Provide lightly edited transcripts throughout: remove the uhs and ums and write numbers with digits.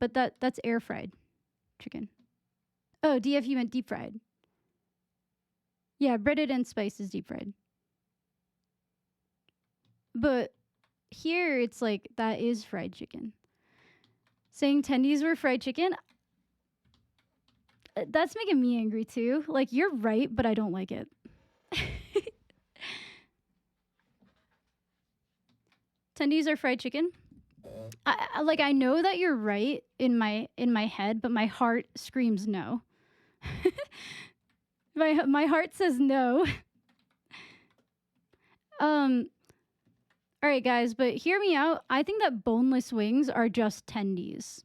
but that's air fried chicken. Oh, DF, you meant deep fried. Yeah, breaded and spiced is deep fried. But here it's like that is fried chicken. Saying tendies were fried chicken, that's making me angry too. Like, you're right, but I don't like it. Tendies are fried chicken. I know that you're right in my head, but my heart screams no. my heart says no. All right, guys, but hear me out. I think that boneless wings are just tendies.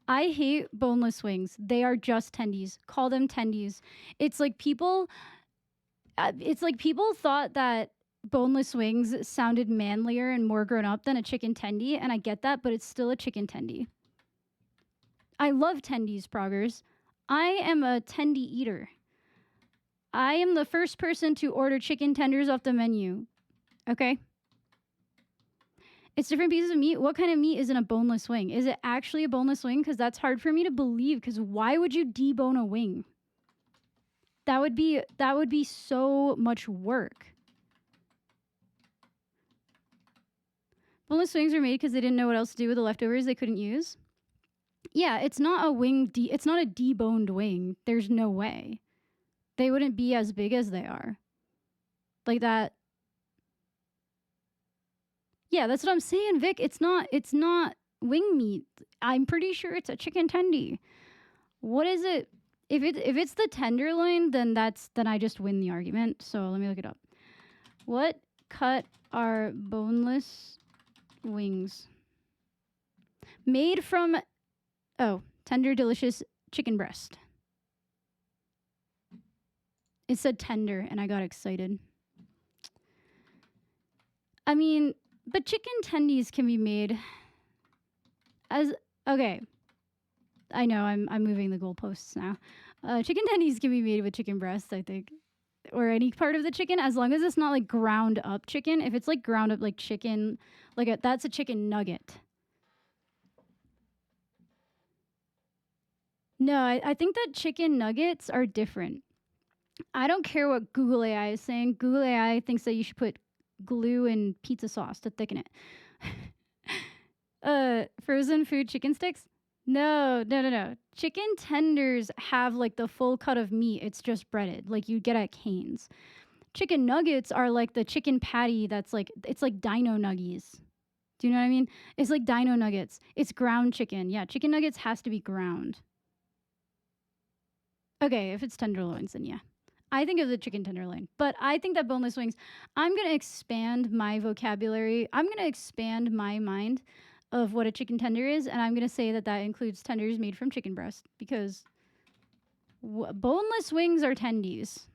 I hate boneless wings. They are just tendies. Call them tendies. It's like people thought that boneless wings sounded manlier and more grown up than a chicken tendy, and I get that, but it's still a chicken tendy. I love tendies, proggers. I am a tendy eater. I am the first person to order chicken tenders off the menu. Okay? It's different pieces of meat. What kind of meat is in a boneless wing? Is it actually a boneless wing? Because that's hard for me to believe, because why would you debone a wing? That would be so much work. Boneless wings were made because they didn't know what else to do with the leftovers they couldn't use. Yeah, it's not a wing. It's not a deboned wing. There's no way. They wouldn't be as big as they are. Like that. Yeah, that's what I'm saying, Vic. It's not wing meat. I'm pretty sure it's a chicken tendy. What is it? If it's the tenderloin, then I just win the argument. So let me look it up. What cut are boneless wings? Made from tender, delicious chicken breast. It said tender, and I got excited. I mean, but chicken tendies can be made as okay. I know I'm moving the goalposts now. Chicken tendies can be made with chicken breast, I think, or any part of the chicken, as long as it's not like ground up chicken. If it's like ground up like chicken, that's a chicken nugget. No, I think that chicken nuggets are different. I don't care what Google AI is saying. Google AI thinks that you should put glue and pizza sauce to thicken it. Frozen food chicken sticks? No. Chicken tenders have like the full cut of meat. It's just breaded, like you get at Cane's. Chicken nuggets are like the chicken patty that's like, it's like dino nuggies. Do you know what I mean? It's like dino nuggets. It's ground chicken. Yeah, chicken nuggets has to be ground. Okay, if it's tenderloins, then yeah. I think of the chicken tenderloin, but I think that boneless wings, I'm going to expand my vocabulary. I'm going to expand my mind of what a chicken tender is, and I'm going to say that includes tenders made from chicken breast, because boneless wings are tendies.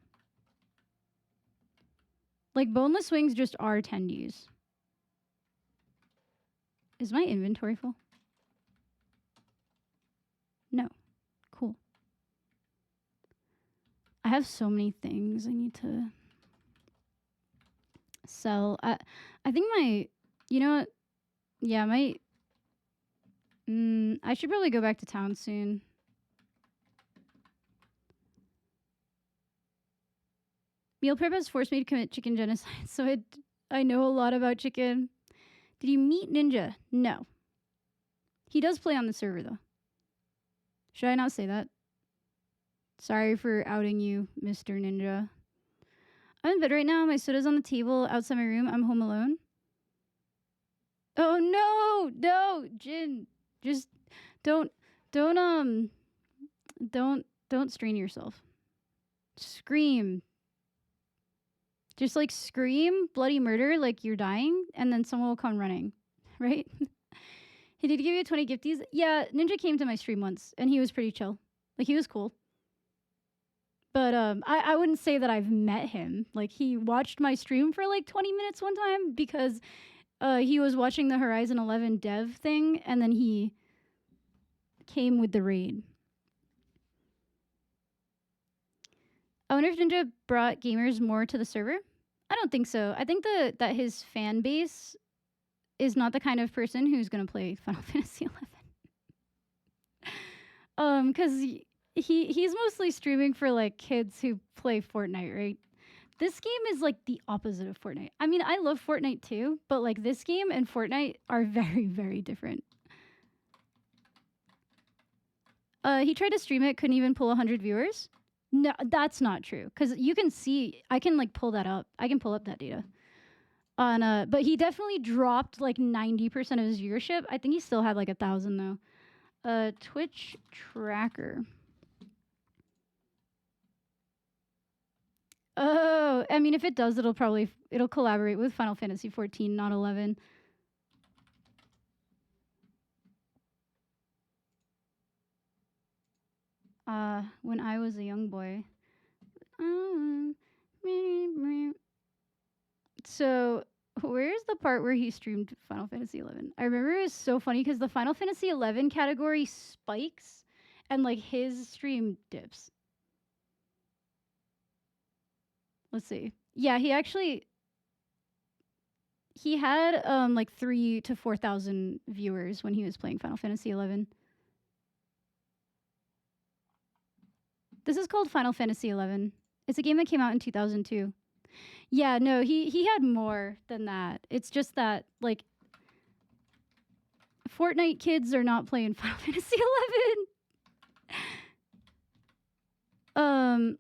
Like, boneless wings just are tendies. Is my inventory full? No. Cool. I have so many things I need to sell. I think you know what? Yeah, I should probably go back to town soon. Meal prep has forced me to commit chicken genocide, so I know a lot about chicken. Did you meet Ninja? No. He does play on the server, though. Should I not say that? Sorry for outing you, Mr. Ninja. I'm in bed right now. My soda's on the table outside my room. I'm home alone. Oh no, Jin. Just don't strain yourself. Scream. Just like scream bloody murder like you're dying, and then someone will come running, right? He did give you 20 gifties. Yeah, Ninja came to my stream once, and he was pretty chill. Like, he was cool. But I wouldn't say that I've met him. Like, he watched my stream for like 20 minutes one time because he was watching the Horizon 11 dev thing, and then he came with the raid. I wonder if Ninja brought gamers more to the server. I don't think so. I think that his fan base is not the kind of person who's going to play Final Fantasy 11. Cause he's mostly streaming for like kids who play Fortnite, right? This game is like the opposite of Fortnite. I mean, I love Fortnite too, but like this game and Fortnite are very, very different. He tried to stream it, couldn't even pull 100 viewers. No, that's not true. Cause you can see, I can like pull that up. I can pull up that data. On but he definitely dropped like 90% of his viewership. I think he still had like 1,000 though. Twitch tracker. Oh, I mean, if it does, it'll collaborate with Final Fantasy 14, not 11. When I was a young boy. So where's the part where he streamed Final Fantasy 11? I remember it was so funny because the Final Fantasy 11 category spikes, and like his stream dips. Let's see. Yeah, he had like 3 to 4,000 viewers when he was playing Final Fantasy 11. This is called Final Fantasy 11. It's a game that came out in 2002. Yeah, no, he had more than that. It's just that like Fortnite kids are not playing Final Fantasy 11.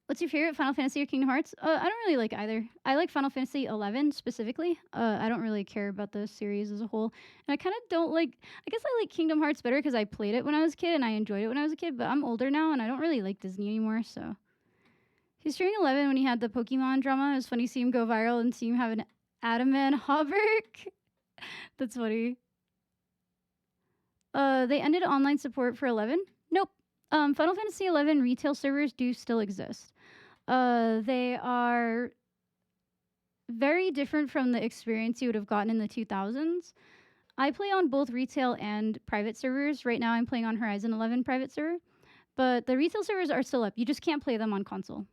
What's your favorite Final Fantasy or Kingdom Hearts? I don't really like either. I like Final Fantasy 11 specifically. I don't really care about the series as a whole. And I kind of don't like, I guess I like Kingdom Hearts better because I played it when I was a kid and I enjoyed it when I was a kid, but I'm older now and I don't really like Disney anymore, so. He's turning 11 when he had the Pokemon drama. It was funny to see him go viral and see him have an Adaman Hobberk. That's funny. They ended online support for 11? Nope. Final Fantasy 11 retail servers do still exist. They are very different from the experience you would have gotten in the 2000s. I play on both retail and private servers. Right now I'm playing on Horizon 11 private server, but the retail servers are still up. You just can't play them on console.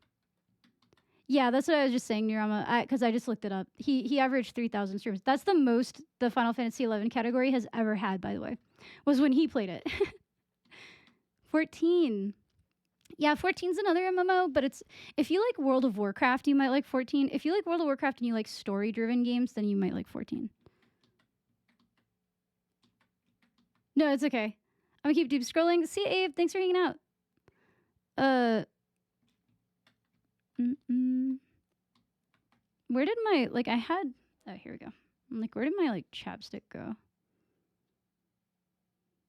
Yeah, that's what I was just saying, Nirama, because I just looked it up. He averaged 3,000 streams. That's the most the Final Fantasy 11 category has ever had, by the way, was when he played it. 14. Yeah, 14's another MMO, but it's if you like World of Warcraft, you might like 14. If you like World of Warcraft and you like story-driven games, then you might like 14. No, it's okay. I'm gonna keep deep scrolling. See, Abe, thanks for hanging out. Where did my like I had? Oh, here we go. I'm like, where did my like chapstick go?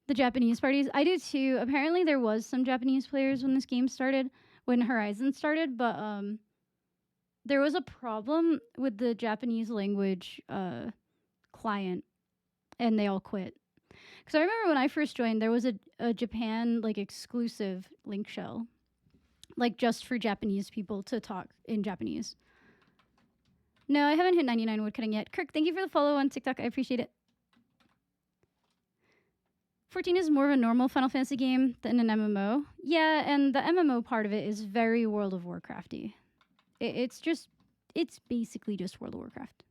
The Japanese parties. I do too. Apparently, there was some Japanese players when this game started, when Horizon started, but there was a problem with the Japanese language client, and they all quit. Because I remember when I first joined, there was a Japan like exclusive link shell, like just for Japanese people to talk in Japanese. No, I haven't hit 99 woodcutting yet. Kirk, thank you for the follow on TikTok. I appreciate it. 14 is more of a normal Final Fantasy game than an MMO. Yeah, and the MMO part of it is very World of Warcrafty. It's basically just World of Warcraft.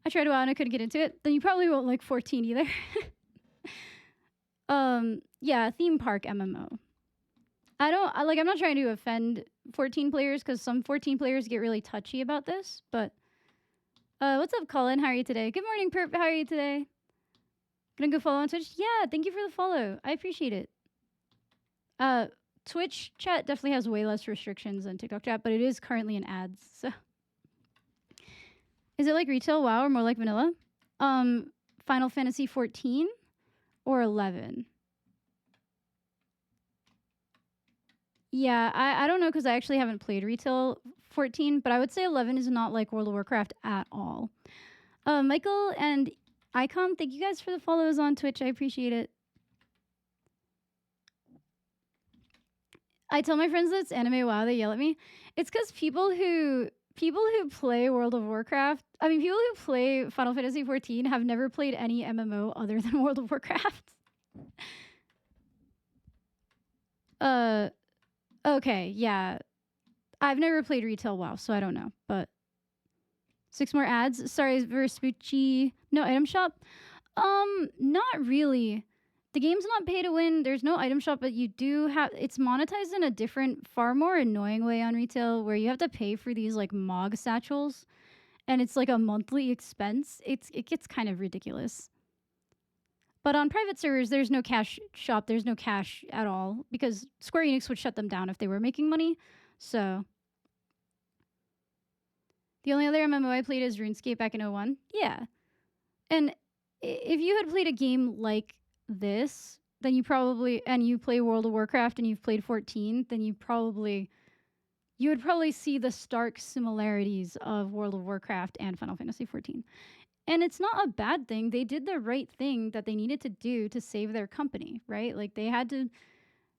I tried a while and I couldn't get into it. Then you probably won't like 14 either. Yeah, theme park MMO. I'm not trying to offend 14 players because some 14 players get really touchy about this, but what's up, Colin? How are you today? Good morning, Perp. How are you today? Gonna go follow on Twitch? Yeah, thank you for the follow. I appreciate it. Twitch chat definitely has way less restrictions than TikTok chat, but it is currently in ads, so. Is it like retail WoW or more like vanilla? Final Fantasy 14 or 11? Yeah, I don't know because I actually haven't played retail 14, but I would say 11 is not like World of Warcraft at all. Michael and Icon, thank you guys for the follows on Twitch. I appreciate it. I tell my friends that it's anime WoW, they yell at me. It's because people who play World of Warcraft, I mean, people who play Final Fantasy 14 have never played any MMO other than World of Warcraft. Okay, yeah. I've never played retail WoW, so I don't know. But 6 more ads. Sorry, Vespucci. No item shop. Not really. The game's not pay to win. There's no item shop, but you do have it's monetized in a different, far more annoying way on retail where you have to pay for these like Mog satchels and it's like a monthly expense. It gets kind of ridiculous. But on private servers, there's no cash shop. There's no cash at all because Square Enix would shut them down if they were making money. So the only other MMO I played is RuneScape back in 01. Yeah. And if you had played a game like this, then you probably, and you play World of Warcraft and you've played 14, then you would probably see the stark similarities of World of Warcraft and Final Fantasy 14. And it's not a bad thing. They did the right thing that they needed to do to save their company, right? Like they had to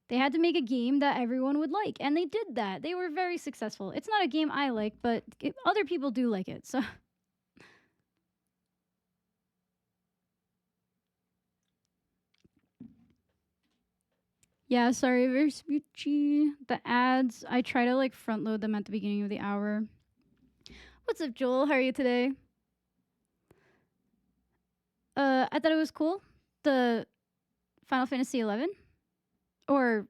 make a game that everyone would like, and they did that. They were very successful. It's not a game I like, but other people do like it. So yeah, sorry, Vespucci. The ads, I try to like front load them at the beginning of the hour. What's up, Joel? How are you today? I thought it was cool. The Final Fantasy 11, or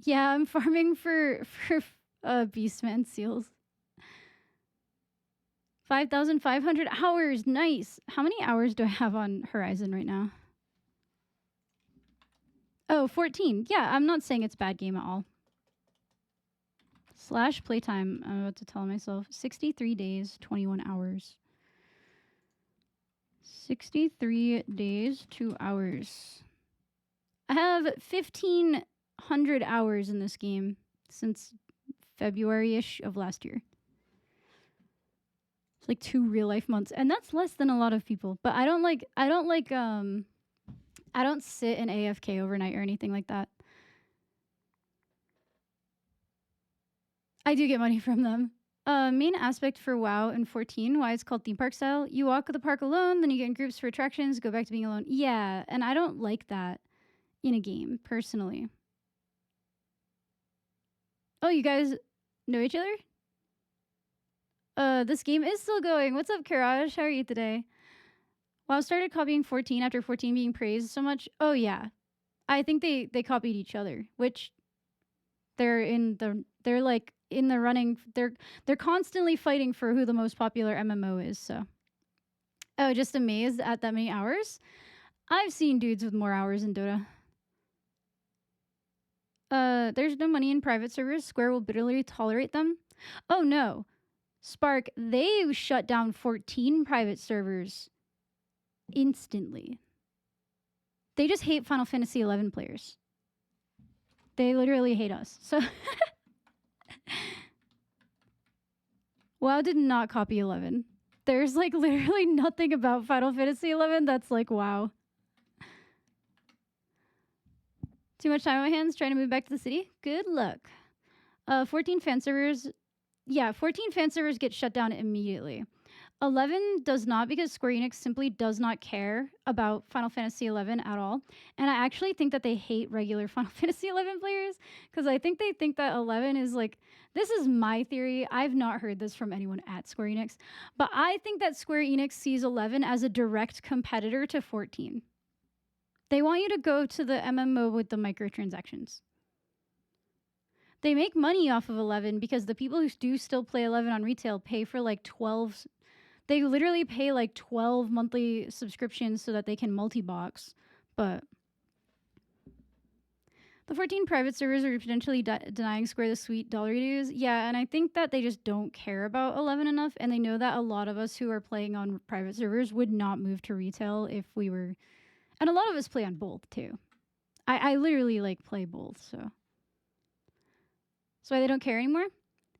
yeah, I'm farming for Beastman seals. 5,500 hours. Nice. How many hours do I have on Horizon right now? Oh, 14. Yeah, I'm not saying it's a bad game at all. Slash playtime. I'm about to tell myself 63 days, 21 hours. 63 days, 2 hours. I have 1,500 hours in this game since February-ish of last year. It's like 2 real life months, and that's less than a lot of people. But I don't sit in AFK overnight or anything like that. I do get money from them. Main aspect for WoW in 14, why it's called theme park style. You walk the park alone, then you get in groups for attractions, go back to being alone. Yeah, and I don't like that in a game, personally. Oh, you guys know each other? This game is still going. What's up, Karaj? How are you today? WoW started copying 14 after 14 being praised so much. Oh yeah, I think they copied each other, which they're like in the running. They're constantly fighting for who the most popular MMO is. So, oh, just amazed at that many hours. I've seen dudes with more hours in Dota. There's no money in private servers. Square will bitterly tolerate them. Oh no, Spark, they shut down 14 private servers instantly. They just hate Final Fantasy 11 players. They literally hate us. So WoW did not copy 11. There's like literally nothing about Final Fantasy 11 that's like WoW. Too much time on my hands trying to move back to the city? Good luck. 14 fan servers. Yeah, 14 fan servers get shut down immediately. 11 does not, because Square Enix simply does not care about Final Fantasy 11 at all. And I actually think that they hate regular Final Fantasy 11 players, because I think they think that 11 is like, this is my theory. I've not heard this from anyone at Square Enix, but I think that Square Enix sees 11 as a direct competitor to 14. They want you to go to the MMO with the microtransactions. They make money off of 11 because the people who do still play 11 on retail pay for like 12. They literally pay like 12 monthly subscriptions so that they can multi-box. But the 14 private servers are potentially denying Square the sweet dollar dues. Yeah, and I think that they just don't care about 11 enough. And they know that a lot of us who are playing on private servers would not move to retail if we were... And a lot of us play on both, too. I literally, like, play both, so... That's why they don't care anymore?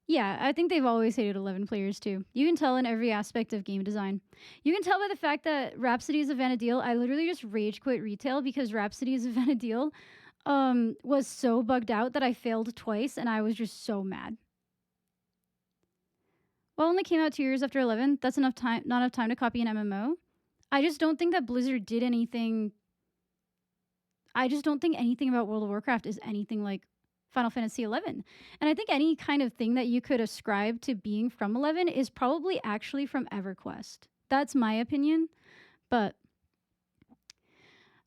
Yeah, I think they've always hated 11 players, too. You can tell in every aspect of game design. You can tell by the fact that Rhapsodies of Vana'diel, I literally just rage quit retail because Rhapsodies of Vana'diel was so bugged out that I failed twice, and I was just so mad. Well, only came out 2 years after 11. That's enough time, not enough time to copy an MMO. I just don't think that Blizzard did anything. I just don't think anything about World of Warcraft is anything like Final Fantasy 11. And I think any kind of thing that you could ascribe to being from 11 is probably actually from EverQuest. That's my opinion. But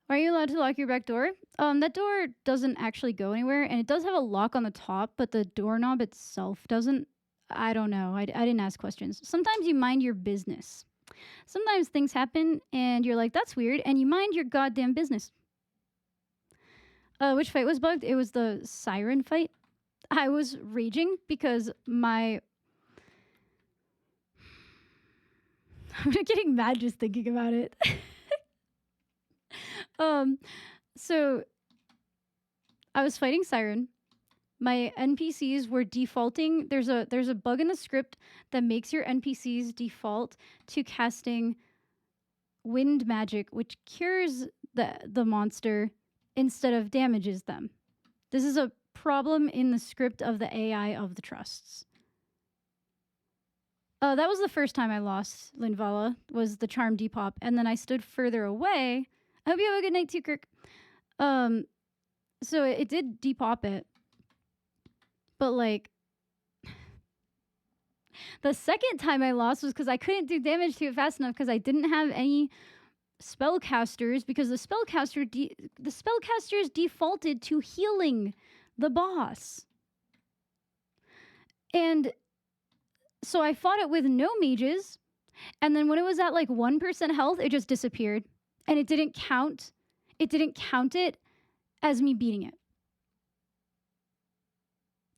are you allowed to lock your back door? That door doesn't actually go anywhere, and it does have a lock on the top, but the doorknob itself doesn't. I don't know. I didn't ask questions. Sometimes you mind your business. Sometimes things happen, and you're like, that's weird, and you mind your goddamn business. Which fight was bugged? It was the siren fight. I was raging because I'm getting mad just thinking about it. So I was fighting Siren. My NPCs were defaulting. There's a bug in the script that makes your NPCs default to casting wind magic, which cures the monster instead of damages them. This is a problem in the script of the AI of the trusts. That was the first time I lost Linvala, was the charm depop, and then I stood further away. I hope you have a good night too, Kirk. So it did depop it. But like the second time I lost was because I couldn't do damage to it fast enough because I didn't have any spellcasters, because the spellcasters defaulted to healing the boss. And so I fought it with no mages, and then when it was at like 1% health, it just disappeared. And it didn't count it as me beating it.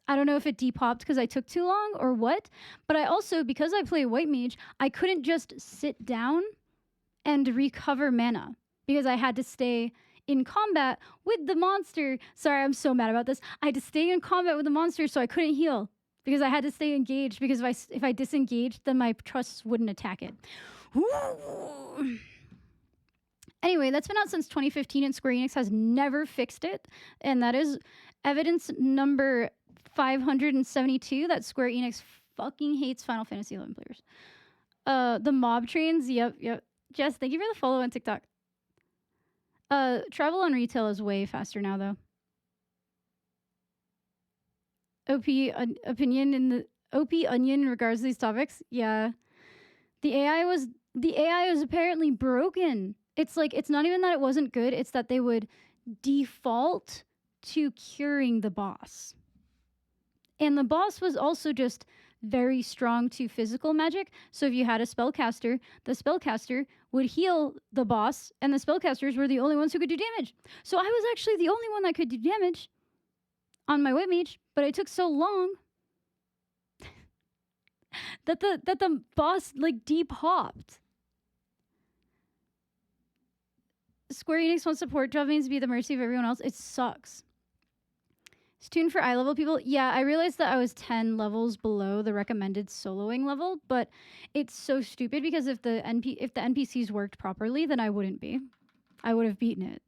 I don't know if it depopped because I took too long or what, but I also, because I play white mage, I couldn't just sit down and recover mana because I had to stay in combat with the monster. Sorry, I'm so mad about this. I had to stay in combat with the monster, so I couldn't heal because I had to stay engaged, because if I disengaged, then my trusts wouldn't attack it. Ooh. Anyway, that's been out since 2015, and Square Enix has never fixed it, and that is evidence number 572 that Square Enix fucking hates Final Fantasy XI players. The mob trains, yep. Jess, thank you for the follow on TikTok. Travel on retail is way faster now, though. OP opinion in the OP onion in regards to these topics. Yeah, the AI was apparently broken. It's like, it's not even that it wasn't good. It's that they would default to curing the boss. And the boss was also just very strong to physical magic. So if you had a spellcaster, the spellcaster would heal the boss, and the spellcasters were the only ones who could do damage. So I was actually the only one that could do damage on my white mage, but it took so long that the boss like depopped. Square Enix wants support job means to be at the mercy of everyone else. It sucks. It's tuned for eye level people. Yeah, I realized that I was 10 levels below the recommended soloing level, but it's so stupid because if the NPCs worked properly, then I wouldn't be. I would have beaten it.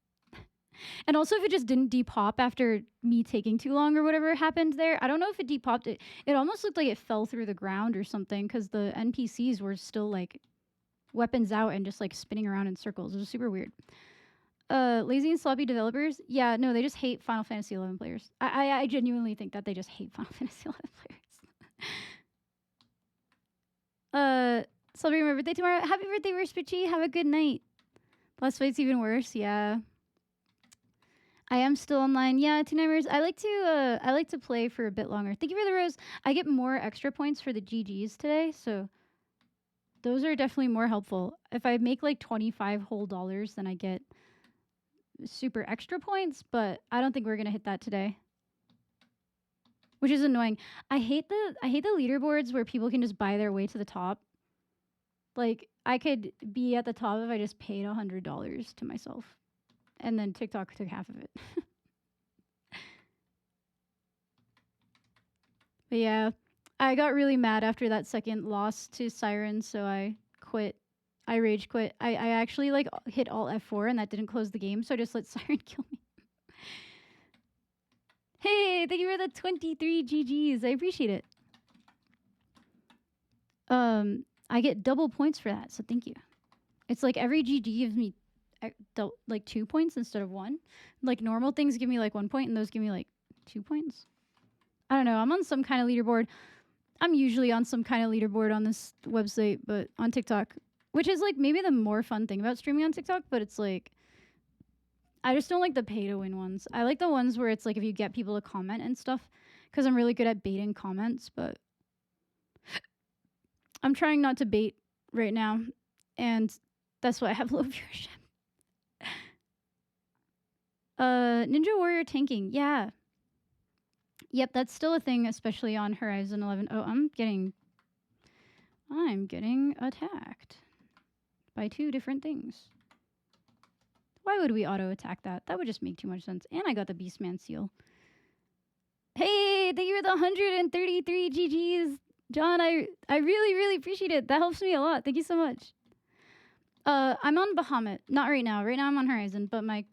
And also, if it just didn't depop after me taking too long or whatever happened there, I don't know if it depopped. It almost looked like it fell through the ground or something, because the NPCs were still like weapons out and just like spinning around in circles. It was super weird. Lazy and sloppy developers. Yeah, no, they just hate Final Fantasy XI players. I genuinely think that they just hate Final Fantasy XI players. Celebrating my birthday tomorrow. Happy birthday, Rispitchy. Have a good night. Last fight's even worse. Yeah. I am still online. Yeah, 2 numbers. I like to play for a bit longer. Thank you for the rose. I get more extra points for the GGs today, so those are definitely more helpful. If I make like 25 whole dollars, then I get super extra points, but I don't think we're gonna hit that today, which is annoying. I hate the leaderboards where people can just buy their way to the top. Like, I could be at the top if I just paid $100 to myself, and then TikTok took half of it. But yeah, I got really mad after that second loss to Siren, so I quit. I rage quit. I actually like hit Alt F4 and that didn't close the game, so I just let Siren kill me. Hey, thank you for the 23 GGs. I appreciate it. I get double points for that, so thank you. It's like every GG gives me like 2 points instead of 1. Like normal things give me like 1 point, and those give me like 2 points. I don't know. I'm on some kind of leaderboard. I'm usually on some kind of leaderboard on this website, but on TikTok, which is like maybe the more fun thing about streaming on TikTok, but it's like I just don't like the pay to win ones. I like the ones where it's like if you get people to comment and stuff, because I'm really good at baiting comments, but I'm trying not to bait right now, and that's why I have low viewership. Ninja Warrior tanking, yeah. Yep, that's still a thing, especially on Horizon 11. Oh, I'm getting attacked by two different things. Why would we auto attack that? That would just make too much sense. And I got the Beastman seal. Hey, thank you for the 133 GGs. John, I really, really appreciate it. That helps me a lot. Thank you so much. I'm on Bahamut. Not right now. Right now I'm on Horizon, but my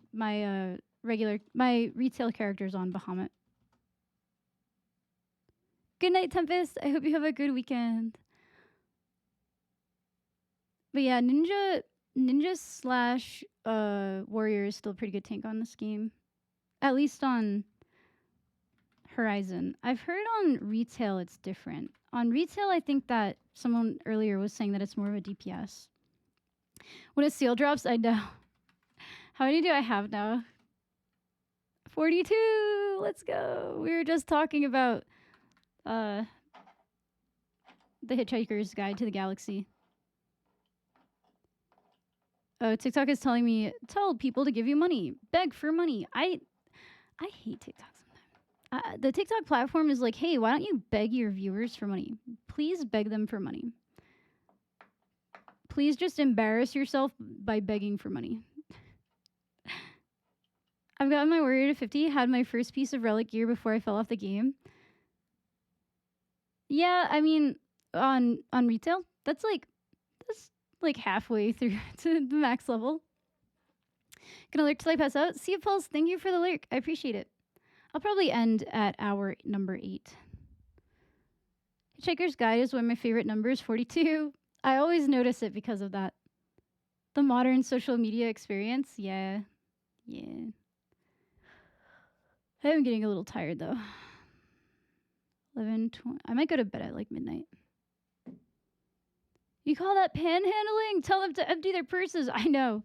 retail character's on Bahamut. Good night, Tempest. I hope you have a good weekend. But yeah, Ninja slash Warrior is still a pretty good tank on this game. At least on Horizon. I've heard on retail it's different. On retail, I think that someone earlier was saying that it's more of a DPS. When a seal drops, I know. How many do I have now? 42! Let's go! We were just talking about the Hitchhiker's Guide to the Galaxy. Oh, TikTok is telling me, tell people to give you money. Beg for money. I hate TikTok sometimes. The TikTok platform is like, hey, why don't you beg your viewers for money? Please beg them for money. Please just embarrass yourself by begging for money. I've gotten my warrior to 50, had my first piece of relic gear before I fell off the game. Yeah, I mean, on retail, that's like halfway through to the max level. Gonna lurk till I pass out. See you, Pulse. Thank you for the lurk. I appreciate it. I'll probably end at hour number 8. Hitchhiker's Guide is one of my favorite numbers, 42. I always notice it because of that. The modern social media experience. Yeah. I am getting a little tired though. 11, 20. I might go to bed at like midnight. You call that panhandling? Tell them to empty their purses. I know.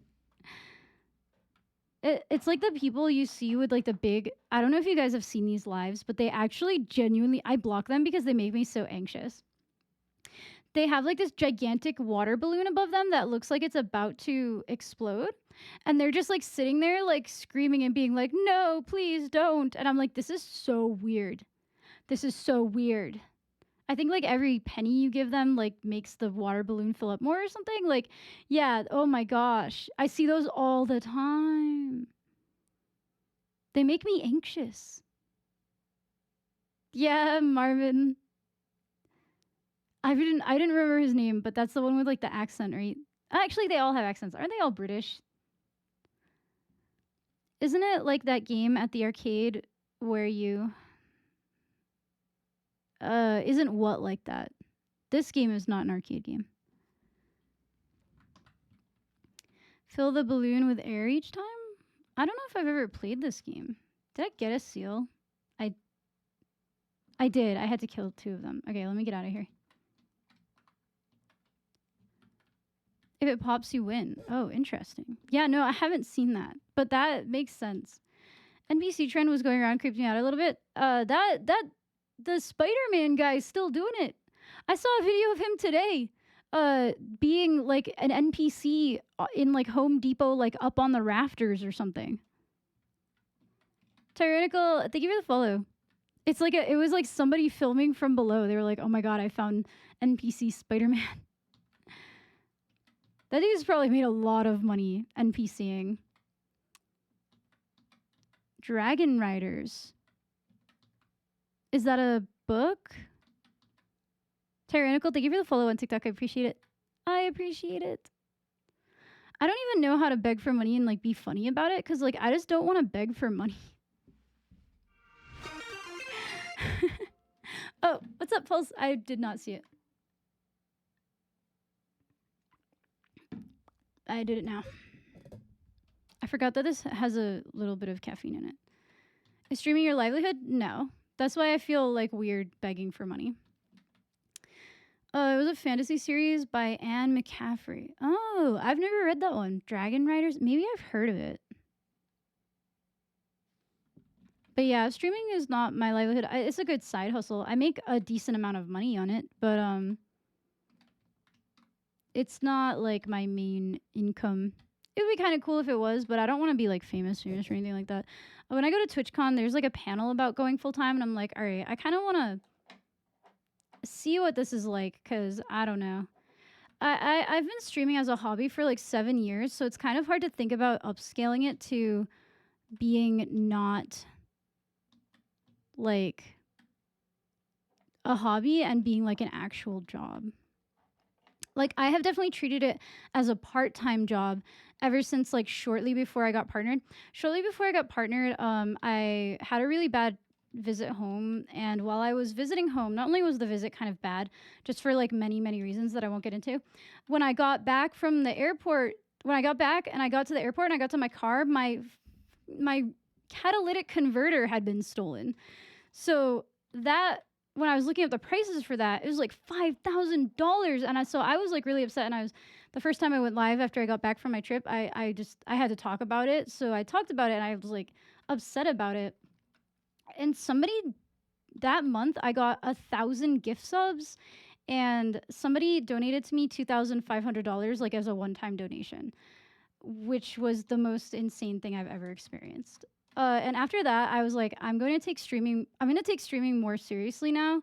It's like the people you see with like the big, I don't know if you guys have seen these lives, but they actually genuinely, I block them because they make me so anxious. They have like this gigantic water balloon above them that looks like it's about to explode. And they're just like sitting there like screaming and being like, no, please don't. And I'm like, this is so weird. This is so weird. I think like every penny you give them like makes the water balloon fill up more or something. Like, yeah, oh my gosh. I see those all the time. They make me anxious. Yeah, Marvin. I didn't remember his name, but that's the one with like the accent, right? Actually, they all have accents. Aren't they all British? Isn't it like that game at the arcade where you isn't what like that? This game is not an arcade game. Fill the balloon with air each time? I don't know if I've ever played this game. Did I get a seal? I did. I had to kill 2 of them. Okay, let me get out of here. If it pops, you win. Oh, interesting. Yeah, no, I haven't seen that, but that makes sense. NPC trend was going around, creeping me out a little bit. The Spider-Man guy's still doing it. I saw a video of him today, being like an NPC in like Home Depot, like up on the rafters or something. Tyrannical, thank you for the follow. It's like it was like somebody filming from below. They were like, oh my god, I found NPC Spider-Man. That dude's probably made a lot of money NPCing. Dragon Riders. Is that a book? Tyrannical, thank you for the follow on TikTok. I appreciate it. I appreciate it. I don't even know how to beg for money and like be funny about it because like I just don't want to beg for money. Oh, what's up, Pulse? I did not see it. I did it now. I forgot that this has a little bit of caffeine in it. Is streaming your livelihood? No. That's why I feel like weird begging for money. It was a fantasy series by Anne McCaffrey. Oh, I've never read that one. Dragon Riders? Maybe I've heard of it. But yeah, streaming is not my livelihood. It's a good side hustle. I make a decent amount of money on it, but it's not like my main income. It would be kind of cool if it was, but I don't want to be like famous or anything like that. When I go to TwitchCon, there's like a panel about going full time, and I'm like, all right, I kind of want to see what this is like, because I don't know. I've been streaming as a hobby for like 7 years, so it's kind of hard to think about upscaling it to being not like a hobby and being like an actual job. Like I have definitely treated it as a part-time job ever since like shortly before I got partnered. Shortly before I got partnered, I had a really bad visit home, and while I was visiting home, not only was the visit kind of bad, just for like many reasons that I won't get into. When I got back from the airport, when I got back and I got to the airport and I got to my car, my catalytic converter had been stolen. So that when I was looking up the prices for that, it was like $5,000, and so I was like really upset. And I was the first time I went live after I got back from my trip. I had to talk about it, so I talked about it, and I was like upset about it. And somebody that month, I got 1,000 gift subs, and somebody donated to me $2,500 like as a one-time donation, which was the most insane thing I've ever experienced. And after that, I was like, I'm going to take streaming more seriously now,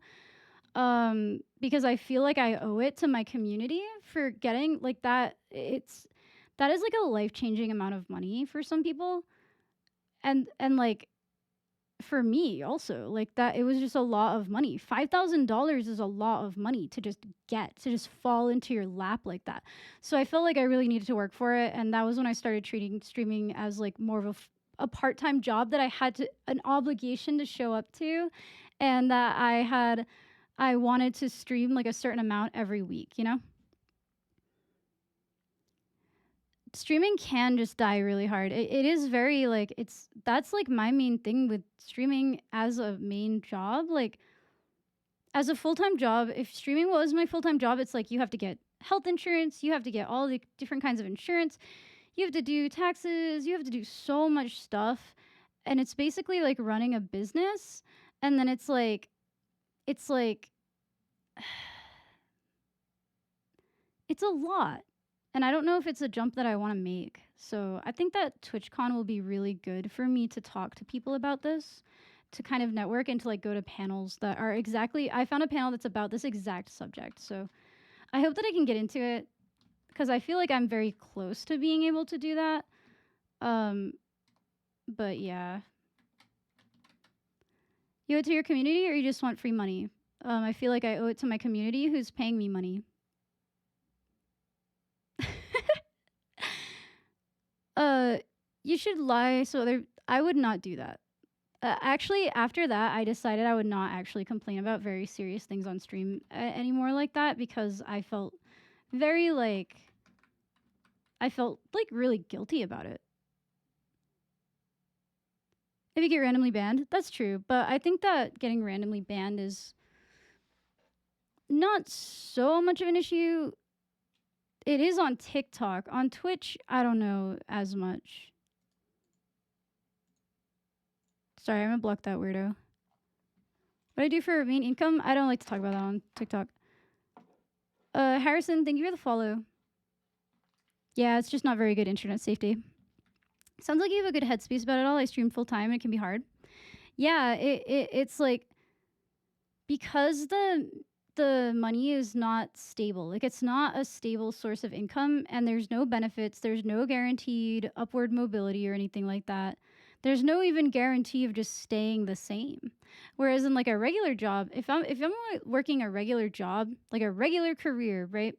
because I feel like I owe it to my community for getting like that. That is like a life-changing amount of money for some people, and like for me also, like that, it was just a lot of money. $5,000 is a lot of money to just fall into your lap like that. So I felt like I really needed to work for it, and that was when I started treating streaming as like more of a part-time job that I had an obligation to show up to, and that I wanted to stream like a certain amount every week, you know? Streaming can just die really hard. It is very like that's like my main thing with streaming as a main job. Like as a full-time job, if streaming was my full-time job, it's like you have to get health insurance, you have to get all the different kinds of insurance, you have to do taxes, you have to do so much stuff, and it's basically like running a business. And then it's like it's a lot. And I don't know if it's a jump that I want to make. So I think that TwitchCon will be really good for me to talk to people about this, to kind of network and to like go to panels that are exactly. I found a panel that's about this exact subject. So I hope that I can get into it, because I feel like I'm very close to being able to do that. But yeah. You owe it to your community, or you just want free money? I feel like I owe it to my community who's paying me money. You should lie so I would not do that. Actually, after that, I decided I would not actually complain about very serious things on stream anymore like that, because I felt very like I felt like really guilty about it. If you get randomly banned, that's true, but I think that getting randomly banned is not so much of an issue. It is on TikTok. On Twitch, I don't know as much. Sorry, I'm gonna block that weirdo. What I do for main income, I don't like to talk about that on TikTok. Harrison, thank you for the follow. Yeah, it's just not very good internet safety. Sounds like you have a good headspace about it all. I stream full time and it can be hard. Yeah, it's like, because the money is not stable. Like it's not a stable source of income, and there's no benefits, there's no guaranteed upward mobility or anything like that. There's no even guarantee of just staying the same. Whereas in like a regular job, if I'm working a regular job, like a regular career, right?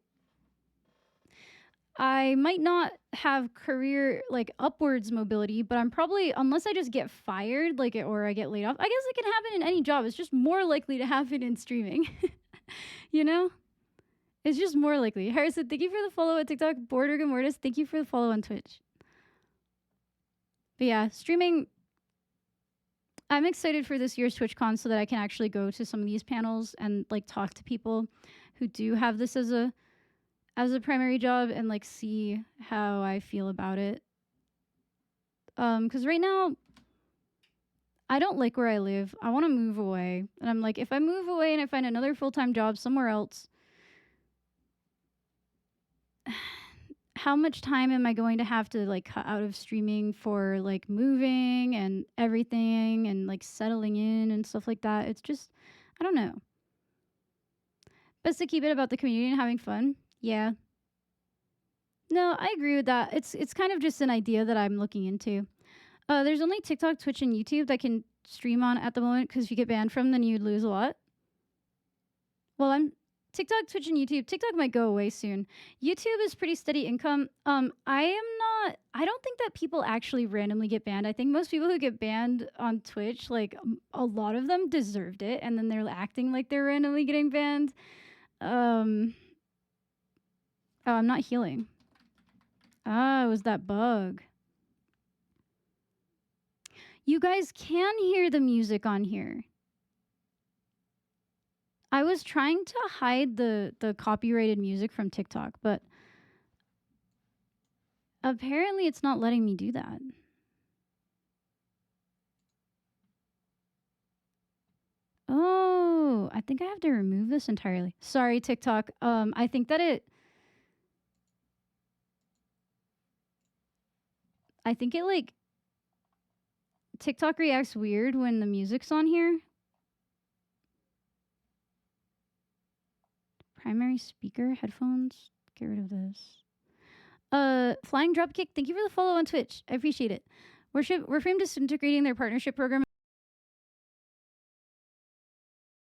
I might not have career like upwards mobility, but I'm probably, unless I just get fired, like or I get laid off. I guess it can happen in any job. It's just more likely to happen in streaming. You know? It's just more likely. Harrison, thank you for the follow at TikTok. Border Gamortis, thank you for the follow on Twitch. But yeah, streaming, I'm excited for this year's TwitchCon so that I can actually go to some of these panels and like talk to people who do have this as a primary job and like see how I feel about it. Because right now I don't like where I live. I want to move away, and I'm like, if I move away and I find another full-time job somewhere else, how much time am I going to have to like cut out of streaming for like moving and everything and like settling in and stuff like that? It's just, I don't know. Best to keep it about the community and having fun. Yeah. No, I agree with that. It's kind of just an idea that I'm looking into. There's only TikTok, Twitch, and YouTube that can stream on at the moment because if you get banned from, then you'd lose a lot. Well, I'm TikTok, Twitch, and YouTube. TikTok might go away soon. YouTube is pretty steady income. I don't think that people actually randomly get banned. I think most people who get banned on Twitch, like a lot of them deserved it, and then they're acting like they're randomly getting banned. Oh, I'm not healing. Ah, it was that bug. You guys can hear the music on here. I was trying to hide the copyrighted music from TikTok, but apparently it's not letting me do that. Oh, I think I have to remove this entirely. Sorry, TikTok. I think that like TikTok reacts weird when the music's on here. Primary speaker, headphones. Get rid of this. Flying Dropkick, thank you for the follow on Twitch. I appreciate it. We're Frame disintegrating their partnership program